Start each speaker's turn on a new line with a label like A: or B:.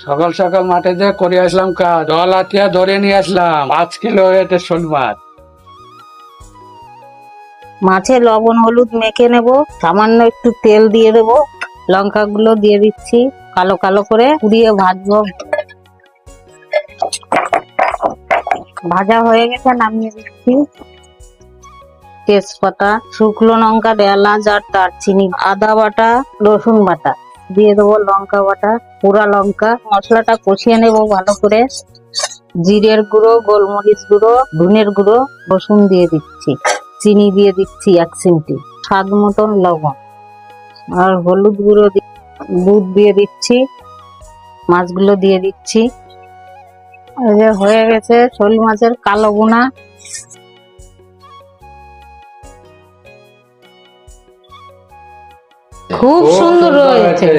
A: সকাল সকাল মাঠে যে করে আসলাম কাজ, জল আতিয়া ধরে নিয়ে আসলাম 5 কিলো এটা শোল মাছ।
B: মাছে লবণ হলুদ মেখে নেব, সামান্য একটু তেল দিয়ে দেবো, লঙ্কাগুলো দিয়ে দিচ্ছি, কালো কালো করে পুড়িয়ে ভাজবো। ভাজা হয়ে গেছে, নামিয়ে দিচ্ছি। তেজপাতা, শুকনো লঙ্কা, এলাচ আর দারচিনি, আদা বাটা, রসুন বাটা দিয়ে দেবো, লঙ্কা বাটা, পোড়া লঙ্কা। মশলাটা কষিয়ে নেব ভালো করে। জিরের গুঁড়ো, গোলমরিচ গুঁড়ো, ধনের গুঁড়ো, রসুন দিয়ে দিচ্ছি, চিনি দিয়ে দিচ্ছি 1 চিমটি, স্বাদ মতন লবণ আর হলুদ গুঁড়ো, দুধ দিয়ে দিচ্ছি, মাছগুলো দিয়ে দিচ্ছি। এই যে হয়ে গেছে শোল মাছের কালো ভুনা। খুব সুন্দর হয়েছে।